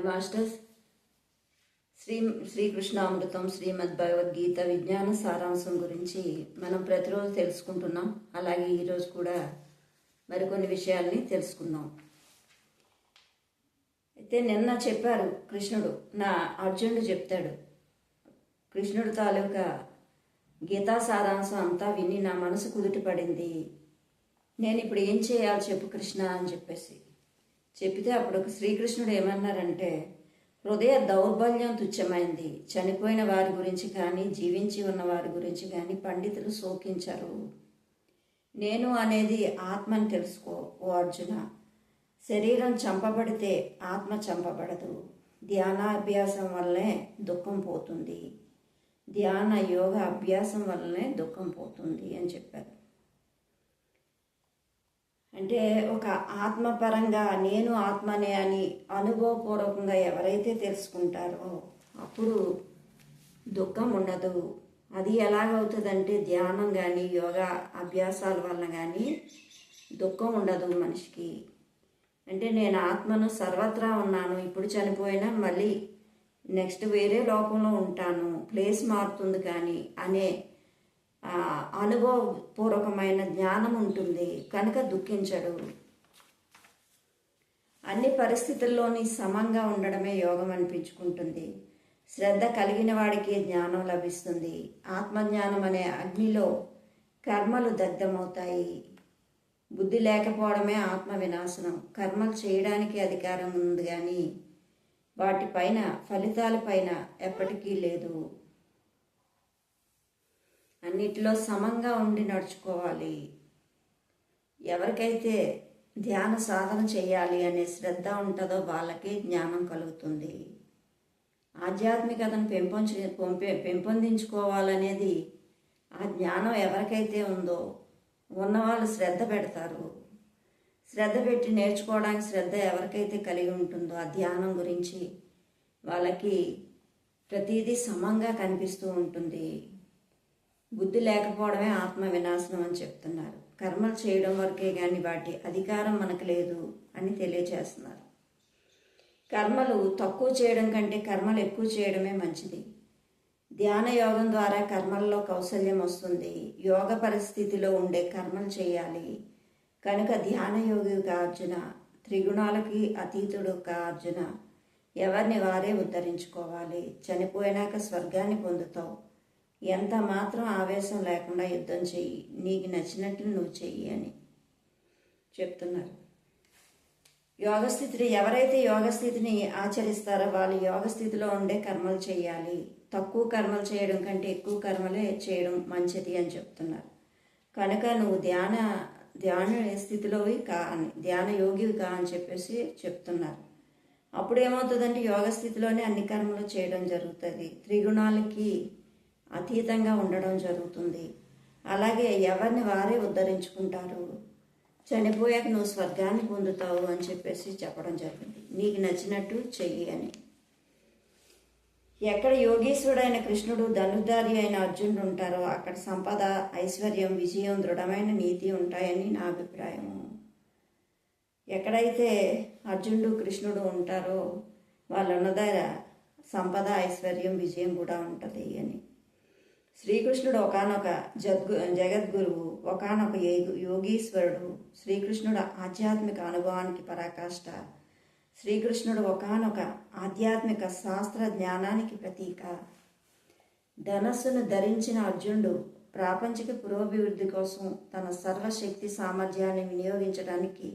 Masters శ్రీకృష్ణామృతం శ్రీమద్ భగవద్గీత విజ్ఞాన సారాంశం గురించి మనం ప్రతిరోజు తెలుసుకుంటున్నాం. అలాగే ఈరోజు కూడా మరికొన్ని విషయాల్ని తెలుసుకుందాం. అయితే నిన్న చెప్పారు కృష్ణుడు, అర్జునుడు చెప్తాడు, కృష్ణుడు తాలూకా గీతా సారాంశం అంతా విని నా మనసు కుదుట పడింది, నేను ఇప్పుడు ఏం చేయాలి చెప్పు కృష్ణ అని చెప్పితే అప్పుడు శ్రీకృష్ణుడు ఏమన్నారంటే, హృదయ దౌర్బల్యం తుచ్చమైంది, చనిపోయిన వారి గురించి కానీ జీవించి ఉన్న వారి గురించి కానీ పండితులు శోకించరు. నేను అనేది ఆత్మని తెలుసుకో ఓ అర్జున. శరీరం చంపబడితే ఆత్మ చంపబడదు. ధ్యానాభ్యాసం వల్లనే దుఃఖం పోతుంది, ధ్యాన యోగ అభ్యాసం వల్లనే దుఃఖం పోతుంది అని చెప్పారు. అంటే ఒక ఆత్మపరంగా నేను ఆత్మనే అని అనుభవపూర్వకంగా ఎవరైతే తెలుసుకుంటారో అప్పుడు దుఃఖం ఉండదు. అది ఎలాగవుతుందంటే ధ్యానం కానీ యోగా అభ్యాసాల వల్ల కానీ దుఃఖం ఉండదు మనిషికి. అంటే నేను ఆత్మను సర్వత్రా ఉన్నాను, ఇప్పుడు చనిపోయినా మళ్ళీ నెక్స్ట్ వేరే లోకంలో ఉంటాను, ప్లేస్ మారుతుంది కానీ అనే అనుభవపూర్వకమైన జ్ఞానం ఉంటుంది కనుక దుఃఖించడు. అన్ని పరిస్థితుల్లోని సమంగా ఉండడమే యోగం అనిపించుకుంటుంది. శ్రద్ధ కలిగిన వాడికి జ్ఞానం లభిస్తుంది. ఆత్మజ్ఞానం అనే అగ్నిలో కర్మలు దగ్ధమవుతాయి. బుద్ధి లేకపోవడమే ఆత్మ వినాశనం. కర్మలు చేయడానికి అధికారం ఉంది కానీ వాటిపైన ఫలితాలపైన ఎప్పటికీ లేదు. అన్నిటిలో సమంగా ఉండి నడుచుకోవాలి. ఎవరికైతే ధ్యాన సాధన చేయాలి అనే శ్రద్ధ ఉంటుందో వాళ్ళకే జ్ఞానం కలుగుతుంది. ఆధ్యాత్మికతను పెంపొందించుకోవాలనేది ఆ జ్ఞానం ఎవరికైతే ఉందో ఉన్నవాళ్ళు శ్రద్ధ పెడతారు. శ్రద్ధ పెట్టి నేర్చుకోవడానికి శ్రద్ధ ఎవరికైతే కలిగి ఉంటుందో ఆ ధ్యానం గురించి వాళ్ళకి ప్రతిదీ సమంగా కనిపిస్తూ ఉంటుంది. బుద్ధి లేకపోవడమే ఆత్మ వినాశనం అని చెప్తున్నారు. కర్మలు చేయడం వరకే కానీ వాటి అధికారం మనకు లేదు అని తెలియజేస్తున్నారు. కర్మలు తక్కువ చేయడం కంటే కర్మలు ఎక్కువ చేయడమే మంచిది. ధ్యాన యోగం ద్వారా కర్మల్లో కౌశల్యం వస్తుంది. యోగ పరిస్థితిలో ఉండే కర్మలు చేయాలి కనుక ధ్యాన యోగిగా అర్జున, త్రిగుణాలకి అతీతుడు కా అర్జున, ఎవరిని వారే ఉద్ధరించుకోవాలి. చనిపోయినాక స్వర్గాన్ని పొందుతావు. ఎంత మాత్రం ఆవేశం లేకుండా యుద్ధం చెయ్యి, నీకు నచ్చినట్లు నువ్వు చెయ్యి అని చెప్తున్నారు. యోగస్థితిని ఎవరైతే యోగస్థితిని ఆచరిస్తారో వాళ్ళు యోగస్థితిలో ఉండే కర్మలు చేయాలి. తక్కువ కర్మలు చేయడం కంటే ఎక్కువ కర్మలే చేయడం మంచిది అని చెప్తున్నారు. కనుక నువ్వు ధ్యాన స్థితిలోవి కా అని, ధ్యాన యోగివి కా అని చెప్తున్నారు. అప్పుడు ఏమవుతుందంటే యోగ స్థితిలోనే అన్ని కర్మలు చేయడం జరుగుతుంది. త్రిగుణాలకి అతీతంగా ఉండడం జరుగుతుంది. అలాగే ఎవరిని వారే ఉద్ధరించుకుంటారు. చనిపోయాక నువ్వు స్వర్గాన్ని పొందుతావు అని చెప్పడం జరిగింది. నీకు నచ్చినట్టు చెయ్యి అని. ఎక్కడ యోగీశ్వరుడైన కృష్ణుడు, ధనుర్ధారి అయిన అర్జునుడు ఉంటారో అక్కడ సంపద, ఐశ్వర్యం, విజయం, దృఢమైన నీతి ఉంటాయని నా అభిప్రాయము. ఎక్కడైతే అర్జునుడు కృష్ణుడు ఉంటారో వాళ్ళు ఉన్నదర సంపద, ఐశ్వర్యం, విజయం కూడా ఉంటుంది అని. శ్రీకృష్ణుడు ఒకానొక జగద్గురువు, ఒకానొక యోగీశ్వరుడు. శ్రీకృష్ణుడు ఆధ్యాత్మిక అనుభవానికి పరాకాష్ట. శ్రీకృష్ణుడు ఒకానొక ఆధ్యాత్మిక శాస్త్ర జ్ఞానానికి ప్రతీక. ధనస్సును ధరించిన అర్జునుడు ప్రాపంచిక పురోభివృద్ధి కోసం తన సర్వశక్తి సామర్థ్యాన్ని వినియోగించడానికి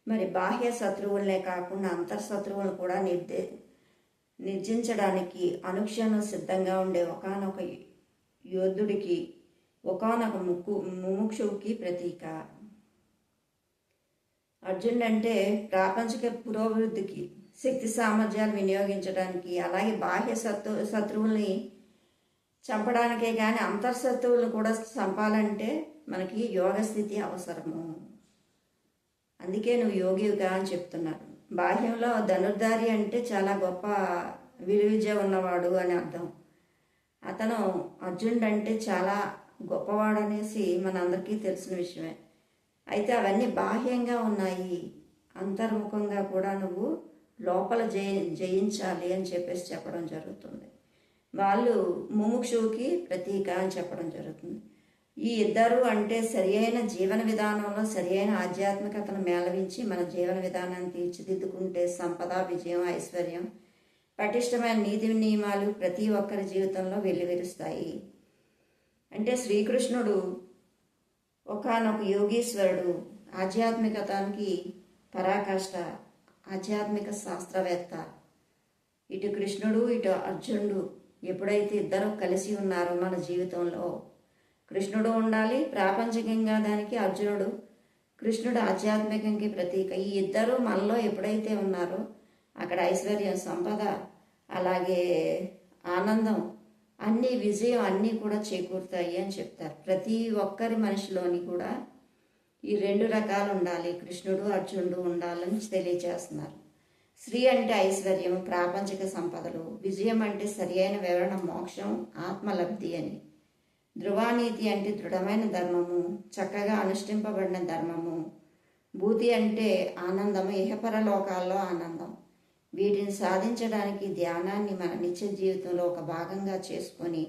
మరి బాహ్య శత్రువులనే కాకుండా అంతర్శత్రువులను కూడా నిర్జించడానికి అనుక్షణం సిద్ధంగా ఉండే ఒకానొక యోధుడికి, ఒకానొక ముముక్షువుకి ప్రతీక. అర్జునుడు అంటే ప్రాపంచిక పురోభివృద్ధికి, శక్తి సామర్థ్యాలు వినియోగించడానికి, అలాగే బాహ్య శత్రువుల్ని చంపడానికే కానీ అంతర్శత్రువులను కూడా చంపాలంటే మనకి యోగ స్థితి అవసరము. అందుకే నువ్వు యోగిగా అని చెప్తున్నారు. బాహ్యంలో ధనుర్ధారి అంటే చాలా గొప్ప విలువిద్య ఉన్నవాడు అని అర్థం. అతను అర్జునుడు అంటే చాలా గొప్పవాడు అనేసి మనందరికీ తెలిసిన విషయమే. అయితే అవన్నీ బాహ్యంగా ఉన్నాయి, అంతర్ముఖంగా కూడా నువ్వు లోపల జయించాలి అని చెప్పేసి చెప్పడం జరుగుతుంది. వాళ్ళు ముముక్షువుకి ప్రతీక అని చెప్పడం జరుగుతుంది. ఈ ఇద్దరు అంటే సరి అయిన జీవన విధానంలో సరి అయిన ఆధ్యాత్మికతను మేళవించి మన జీవన విధానాన్ని తీర్చిదిద్దుకుంటే సంపద, విజయం, ఐశ్వర్యం, పటిష్టమైన నీతి నియమాలు ప్రతి ఒక్కరి జీవితంలో వెల్లివిరుస్తాయి. అంటే శ్రీకృష్ణుడు ఒకానొక యోగీశ్వరుడు, ఆధ్యాత్మికతానికి పరాకాష్ట, ఆధ్యాత్మిక శాస్త్రవేత్త. ఇటు కృష్ణుడు ఇటు అర్జునుడు ఎప్పుడైతే ఇద్దరు కలిసి ఉన్నారో మన జీవితంలో కృష్ణుడు ఉండాలి ప్రాపంచికంగా దానికి అర్జునుడు, కృష్ణుడు ఆధ్యాత్మికంకి ప్రతీక. ఈ ఇద్దరు మనలో ఎప్పుడైతే ఉన్నారో అక్కడ ఐశ్వర్యం, సంపద, అలాగే ఆనందం, అన్ని విజయం అన్నీ కూడా చేకూరుతాయి అని చెప్తారు. ప్రతి ఒక్కరి మనిషిలోని కూడా ఈ రెండు రకాలు ఉండాలి, కృష్ణుడు అర్జునుడు ఉండాలని తెలియజేస్తున్నారు. శ్రీ అంటే ఐశ్వర్యం, ప్రాపంచిక సంపదలు, విజయం అంటే సరి అయిన వివరణ, మోక్షం, ఆత్మలబ్ధి అని. ధ్రువానీతి అంటే దృఢమైన ధర్మము, చక్కగా అనుష్ఠింపబడిన ధర్మము. భూతి అంటే ఆనందము, ఇహపర లోకాల్లో ఆనందం. వీటిని సాధించడానికి ధ్యానాన్ని మన నిత్య జీవితంలో ఒక భాగంగా చేసుకొని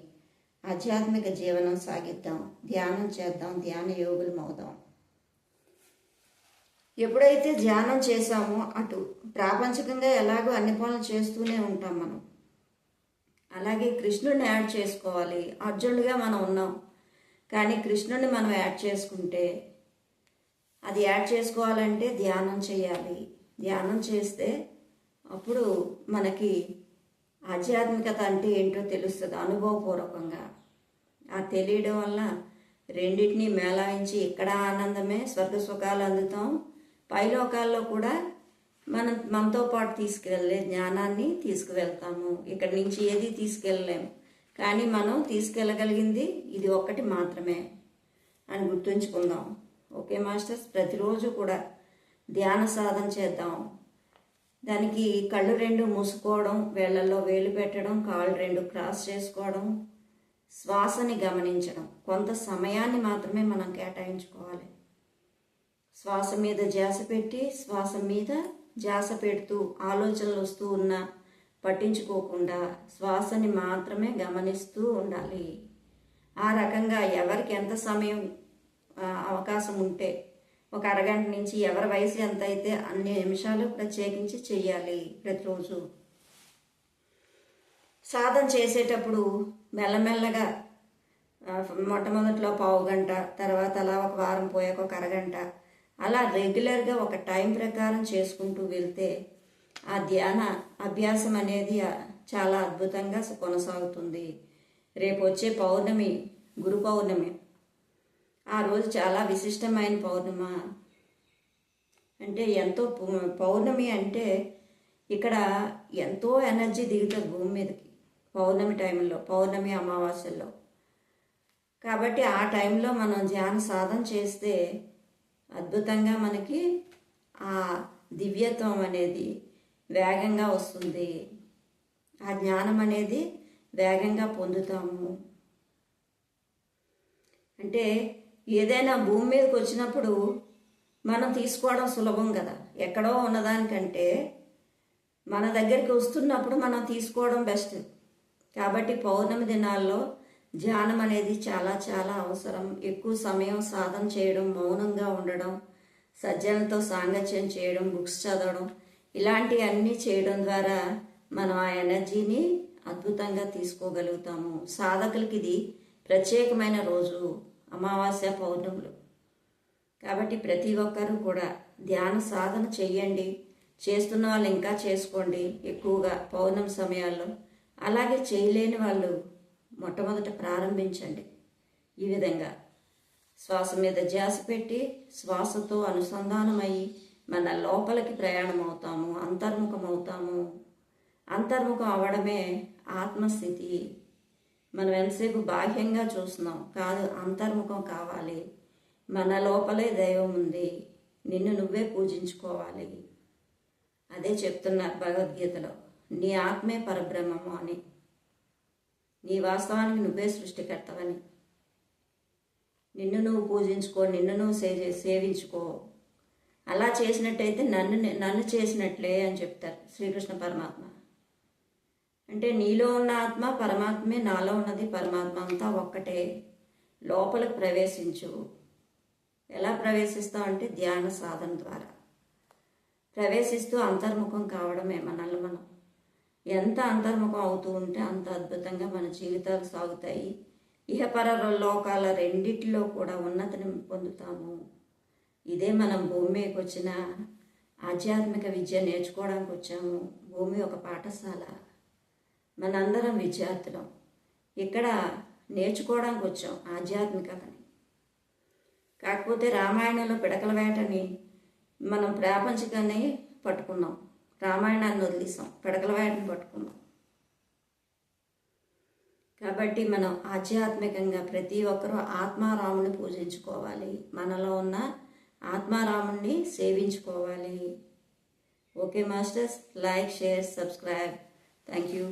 ఆధ్యాత్మిక జీవనం సాగిద్దాం, ధ్యానం చేద్దాం, ధ్యాన యోగులం అవుదాం. ఎప్పుడైతే ధ్యానం చేశామో అటు ప్రాపంచికంగా ఎలాగో అన్ని పనులు చేస్తూనే ఉంటాం మనం. అలాగే కృష్ణుడిని యాడ్ చేసుకోవాలి. అర్జునుడిగా మనం ఉన్నాం, కానీ కృష్ణుడిని మనం యాడ్ చేసుకుంటే, అది యాడ్ చేసుకోవాలంటే ధ్యానం చేయాలి. ధ్యానం చేస్తే అప్పుడు మనకి ఆధ్యాత్మికత అంటే ఏంటో తెలుస్తుంది అనుభవపూర్వకంగా. ఆ తెలియడం వల్ల రెండింటినీ మేళాయించి ఇక్కడ ఆనందమే, స్వర్గ సుఖాలు అందుతాం, పైలోకాల్లో కూడా మనతో పాటు తీసుకువెళ్ళే జ్ఞానాన్ని తీసుకువెళ్తాము. ఇక్కడి నుంచి ఏది తీసుకెళ్ళలేము, కానీ మనం తీసుకెళ్ళగలిగింది ఇది ఒక్కటి మాత్రమే అని గుర్తుంచుకుందాం. ఓకే మాస్టర్స్, ప్రతిరోజు కూడా ధ్యాన సాధన చేద్దాం. దానికి కళ్ళు రెండు మూసుకోవడం, వేళ్లలో వేలు పెట్టడం, కాళ్ళు రెండు క్రాస్ చేసుకోవడం, శ్వాసని గమనించడం. కొంత సమయాన్ని మాత్రమే మనం కేటాయించుకోవాలి. శ్వాస మీద ధ్యాస పెట్టి, శ్వాస మీద ధ్యాస పెడుతూ ఆలోచనలు వస్తూ ఉన్నా పట్టించుకోకుండా శ్వాసని మాత్రమే గమనిస్తూ ఉండాలి. ఆ రకంగా ఎవరికి ఎంత సమయం అవకాశం ఉంటే ఒక అరగంట నుంచి ఎవరి వయసు ఎంత అయితే అన్ని నిమిషాలు ప్రత్యేకించి చెయ్యాలి. ప్రతిరోజు సాధన చేసేటప్పుడు మెల్లమెల్లగా మొట్టమొదట్లో పావు గంట, తర్వాత అలా ఒక వారం పోయాక ఒక అరగంట, అలా రెగ్యులర్గా ఒక టైం ప్రకారం చేసుకుంటూ వెళ్తే ఆ ధ్యాన అభ్యాసం అనేది చాలా అద్భుతంగా కొనసాగుతుంది. రేపు వచ్చే పౌర్ణమి గురు పౌర్ణమి. ఆ రోజు చాలా విశిష్టమైన పౌర్ణమ. అంటే ఎంతో పౌర్ణమి అంటే ఇక్కడ ఎంతో ఎనర్జీ దిగుతుంది భూమి మీదకి పౌర్ణమి టైంలో, పౌర్ణమి అమావాస్యల్లో. కాబట్టి ఆ టైంలో మనం ధ్యాన సాధన చేస్తే అద్భుతంగా మనకి ఆ దివ్యత్వం అనేది వేగంగా వస్తుంది. ఆ జ్ఞానం అనేది వేగంగా పొందుతాము. అంటే ఏదైనా భూమి మీదకి వచ్చినప్పుడు మనం తీసుకోవడం సులభం కదా. ఎక్కడో ఉన్నదానికంటే మన దగ్గరికి వస్తున్నప్పుడు మనం తీసుకోవడం బెస్ట్. కాబట్టి పౌర్ణమి దినాల్లో ధ్యానం అనేది చాలా చాలా అవసరం. ఎక్కువ సమయం సాధన చేయడం, మౌనంగా ఉండడం, సజ్జనులతో సాంగత్యం చేయడం, బుక్స్ చదవడం, ఇలాంటివన్నీ చేయడం ద్వారా మనం ఆ ఎనర్జీని అద్భుతంగా తీసుకోగలుగుతాము. సాధకులకి ఇది ప్రత్యేకమైన రోజు, అమావాస్య పౌర్ణములు. కాబట్టి ప్రతి ఒక్కరూ కూడా ధ్యాన సాధన చెయ్యండి. చేస్తున్న వాళ్ళు ఇంకా చేసుకోండి ఎక్కువగా పౌర్ణమి సమయాల్లో. అలాగే చేయలేని వాళ్ళు మొట్టమొదట ప్రారంభించండి. ఈ విధంగా శ్వాస మీద ధ్యాస పెట్టి శ్వాసతో అనుసంధానమయ్యి మన లోపలికి ప్రయాణం అవుతాము, అంతర్ముఖం అవుతాము. అంతర్ముఖం అవ్వడమే ఆత్మస్థితి. మనం ఎంతసేపు బాహ్యంగా చూస్తున్నాం కాదు, అంతర్ముఖం కావాలి. మన లోపలే దైవం ఉంది, నిన్ను నువ్వే పూజించుకోవాలి. అదే చెప్తున్నారు భగవద్గీతలో, నీ ఆత్మే పరబ్రహ్మము అని. నీ వాస్తవానికి నువ్వే సృష్టికర్తవని. నిన్ను నువ్వు పూజించుకో, నిన్ను నువ్వు సేవించుకో. అలా చేసినట్టయితే నన్ను చేసినట్లే అని చెప్తారు శ్రీకృష్ణ పరమాత్మ. అంటే నీలో ఉన్న ఆత్మ పరమాత్మే, నాలో ఉన్నది పరమాత్మ, అంతా ఒక్కటే. లోపలికి ప్రవేశించు. ఎలా ప్రవేశిస్తావు అంటే ధ్యాన సాధన ద్వారా ప్రవేశిస్తూ అంతర్ముఖం కావడమే. మనల్ని మనం ఎంత అంతర్ముఖం అవుతూ ఉంటే అంత అద్భుతంగా మన జీవితాలు సాగుతాయి. ఇహపర లోకాల రెండిటిలో కూడా ఉన్నతిని పొందుతాము. ఇదే మనం భూమి మీదకి వచ్చిన ఆధ్యాత్మిక విద్య నేర్చుకోవడానికి వచ్చాము. భూమి ఒక పాఠశాల, మనందరం విద్యార్థులం. ఇక్కడ నేర్చుకోవడానికి వచ్చాం ఆధ్యాత్మికతని. కాకపోతే రామాయణంలో పిడకల వేటని మనం ప్రాపంచికాన్ని పట్టుకున్నాం, రామాయణాన్ని వదిలేసాం, పిడకల వేటని పట్టుకున్నాం. కాబట్టి మనం ఆధ్యాత్మికంగా ప్రతి ఒక్కరూ ఆత్మారాముని పూజించుకోవాలి. మనలో ఉన్న ఆత్మారాముణ్ణి సేవించుకోవాలి. Okay masters, like, share, subscribe. Thank you.